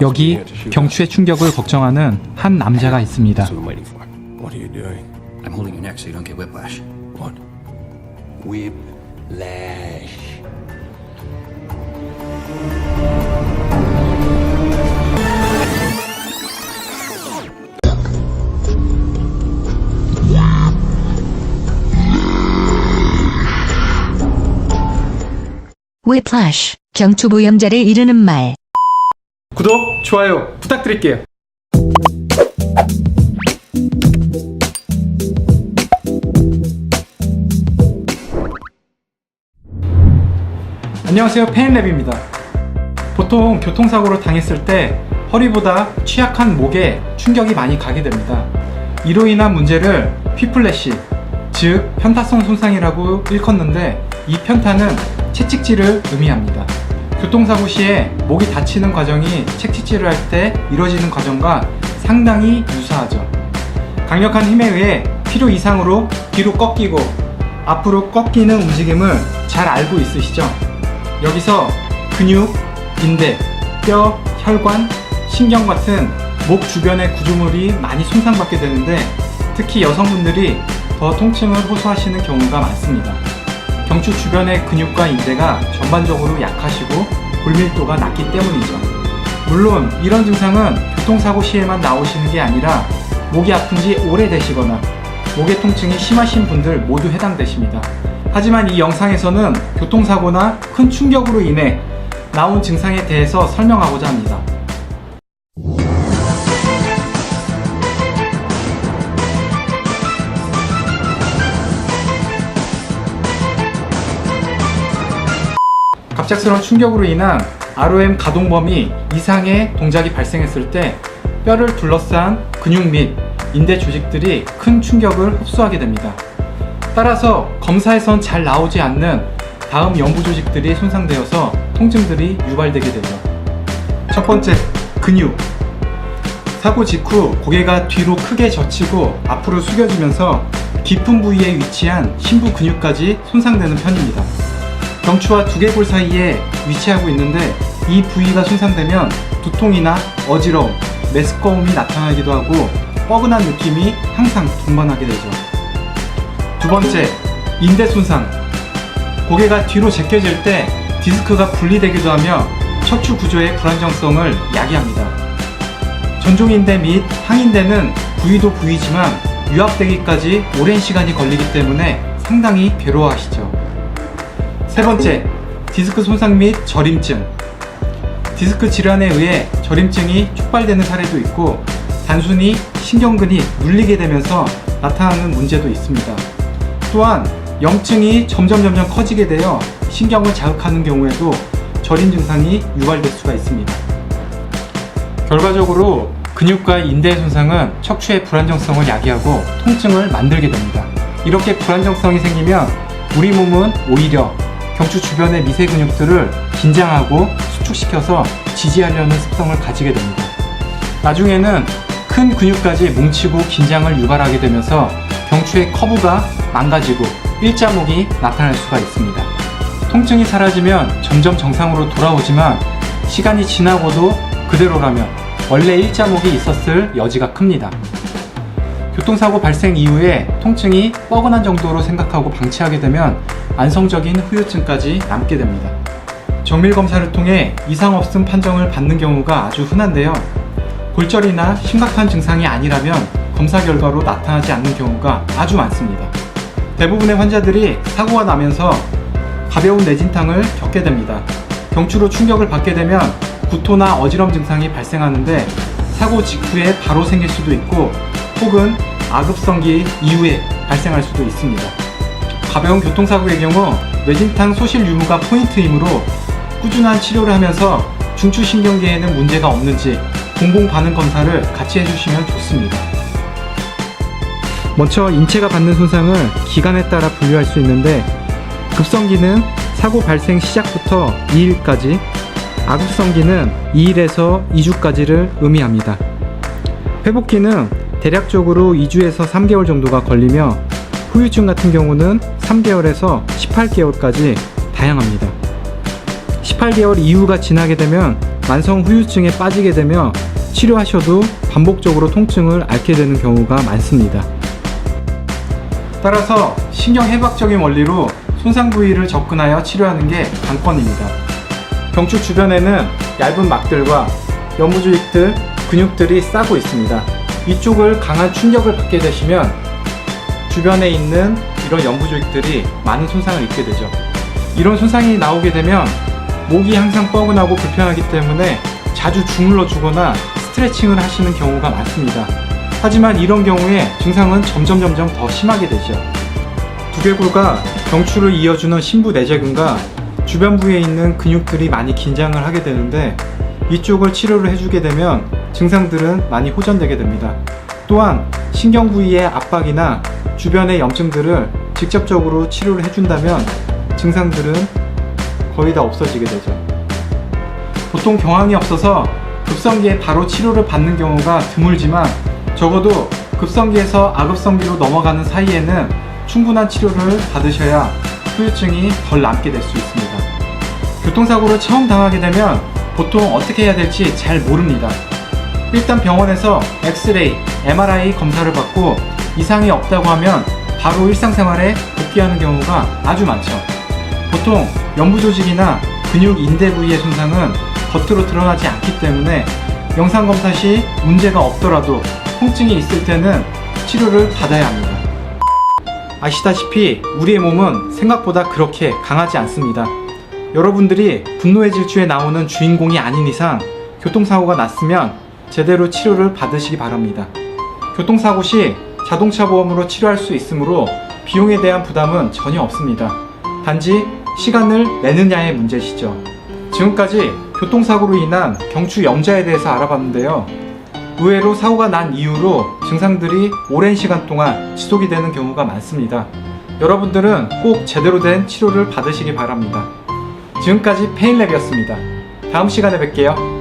여기 경추의 충격을 걱정하는 한 남자가 있습니다. I'm holding your neck so you don't get whiplash. What? Whiplash. whiplash, 경추부영자를 이르는 말. 구독, 좋아요 부탁드릴게요. 안녕하세요, 페인랩입니다. 보통 교통사고로 당했을 때 허리보다 취약한 목에 충격이 많이 가게 됩니다. 이로 인한 문제를 휘플래시, 즉 편타성 손상이라고 일컫는데, 이 편타는 채찍질을 의미합니다. 교통사고 시에 목이 다치는 과정이 채찍질을 할 때 이루어지는 과정과 상당히 유사하죠. 강력한 힘에 의해 필요 이상으로 뒤로 꺾이고 앞으로 꺾이는 움직임을 잘 알고 있으시죠? 여기서 근육, 인대, 뼈, 혈관, 신경 같은 목 주변의 구조물이 많이 손상받게 되는데, 특히 여성분들이 더 통증을 호소하시는 경우가 많습니다. 경추 주변의 근육과 인대가 전반적으로 약하시고 골밀도가 낮기 때문이죠. 물론 이런 증상은 교통사고 시에만 나오시는 게 아니라 목이 아픈 지 오래되시거나 목의 통증이 심하신 분들 모두 해당되십니다. 하지만 이 영상에서는 교통사고나 큰 충격으로 인해 나온 증상에 대해서 설명하고자 합니다. 갑작스러운 충격으로 인한 ROM 가동 범위 이상의 동작이 발생했을 때 뼈를 둘러싼 근육 및 인대 조직들이 큰 충격을 흡수하게 됩니다. 따라서 검사에선 잘 나오지 않는 다음 연부 조직들이 손상되어서 통증들이 유발되게 되죠. 첫 번째, 근육. 사고 직후 고개가 뒤로 크게 젖히고 앞으로 숙여지면서 깊은 부위에 위치한 심부 근육까지 손상되는 편입니다. 경추와 두개골 사이에 위치하고 있는데, 이 부위가 손상되면 두통이나 어지러움, 메스꺼움이 나타나기도 하고 뻐근한 느낌이 항상 동반하게 되죠. 두 번째, 인대 손상. 고개가 뒤로 제껴질 때 디스크가 분리되기도 하며 척추 구조의 불안정성을 야기합니다. 전종인대 및 항인대는 부위도 부위지만 유압되기까지 오랜 시간이 걸리기 때문에 상당히 괴로워하시죠. 세 번째, 디스크 손상 및 저림증. 디스크 질환에 의해 저림증이 촉발되는 사례도 있고, 단순히 신경근이 눌리게 되면서 나타나는 문제도 있습니다. 또한 염증이 점점 커지게 되어 신경을 자극하는 경우에도 저림 증상이 유발될 수가 있습니다. 결과적으로 근육과 인대의 손상은 척추의 불안정성을 야기하고 통증을 만들게 됩니다. 이렇게 불안정성이 생기면 우리 몸은 오히려 경추 주변의 미세 근육들을 긴장하고 수축시켜서 지지하려는 습성을 가지게 됩니다. 나중에는 큰 근육까지 뭉치고 긴장을 유발하게 되면서 경추의 커브가 망가지고 일자목이 나타날 수가 있습니다. 통증이 사라지면 점점 정상으로 돌아오지만 시간이 지나고도 그대로라면 원래 일자목이 있었을 여지가 큽니다. 교통사고 발생 이후에 통증이 뻐근한 정도로 생각하고 방치하게 되면 안성적인 후유증까지 남게 됩니다. 정밀검사를 통해 이상 없음 판정을 받는 경우가 아주 흔한데요. 골절이나 심각한 증상이 아니라면 검사 결과로 나타나지 않는 경우가 아주 많습니다. 대부분의 환자들이 사고가 나면서 가벼운 뇌진탕을 겪게 됩니다. 경추로 충격을 받게 되면 구토나 어지럼 증상이 발생하는데, 사고 직후에 바로 생길 수도 있고 혹은 아급성기 이후에 발생할 수도 있습니다. 가벼운 교통사고의 경우 뇌진탕 소실 유무가 포인트이므로 꾸준한 치료를 하면서 중추신경계에는 문제가 없는지 공복 반응 검사를 같이 해주시면 좋습니다. 먼저 인체가 받는 손상을 기간에 따라 분류할 수 있는데, 급성기는 사고 발생 시작부터 2일까지, 아급성기는 2일에서 2주까지를 의미합니다. 회복기는 대략적으로 2주에서 3개월 정도가 걸리며, 후유증 같은 경우는 3개월에서 18개월까지 다양합니다. 18개월 이후가 지나게 되면 만성 후유증에 빠지게 되며 치료하셔도 반복적으로 통증을 앓게 되는 경우가 많습니다. 따라서 신경해박적인 원리로 손상 부위를 접근하여 치료하는 게 관건입니다. 경추 주변에는 얇은 막들과 연부조직들, 근육들이 싸고 있습니다. 이쪽을 강한 충격을 받게 되시면 주변에 있는 이런 연부조직들이 많은 손상을 입게 되죠. 이런 손상이 나오게 되면 목이 항상 뻐근하고 불편하기 때문에 자주 주물러 주거나 스트레칭을 하시는 경우가 많습니다. 하지만 이런 경우에 증상은 점점 더 심하게 되죠. 두개골과 경추를 이어주는 심부내재근과 주변 부위에 있는 근육들이 많이 긴장을 하게 되는데 이쪽을 치료를 해주게 되면 증상들은 많이 호전되게 됩니다. 또한 신경 부위의 압박이나 주변의 염증들을 직접적으로 치료를 해준다면 증상들은 거의 다 없어지게 되죠. 보통 경황이 없어서 급성기에 바로 치료를 받는 경우가 드물지만 적어도 급성기에서 아급성기로 넘어가는 사이에는 충분한 치료를 받으셔야 후유증이 덜 남게 될 수 있습니다. 교통사고를 처음 당하게 되면 보통 어떻게 해야 될지 잘 모릅니다. 일단 병원에서 엑스레이, MRI 검사를 받고 이상이 없다고 하면 바로 일상생활에 복귀하는 경우가 아주 많죠. 보통 연부조직이나 근육 인대 부위의 손상은 겉으로 드러나지 않기 때문에 영상검사 시 문제가 없더라도 통증이 있을 때는 치료를 받아야 합니다. 아시다시피 우리의 몸은 생각보다 그렇게 강하지 않습니다. 여러분들이 분노의 질주에 나오는 주인공이 아닌 이상 교통사고가 났으면 제대로 치료를 받으시기 바랍니다. 교통사고 시 자동차 보험으로 치료할 수 있으므로 비용에 대한 부담은 전혀 없습니다. 단지 시간을 내느냐의 문제시죠. 지금까지 교통사고로 인한 경추 염좌에 대해서 알아봤는데요. 의외로 사고가 난 이후로 증상들이 오랜 시간 동안 지속이 되는 경우가 많습니다. 여러분들은 꼭 제대로 된 치료를 받으시기 바랍니다. 지금까지 페인랩이었습니다. 다음 시간에 뵐게요.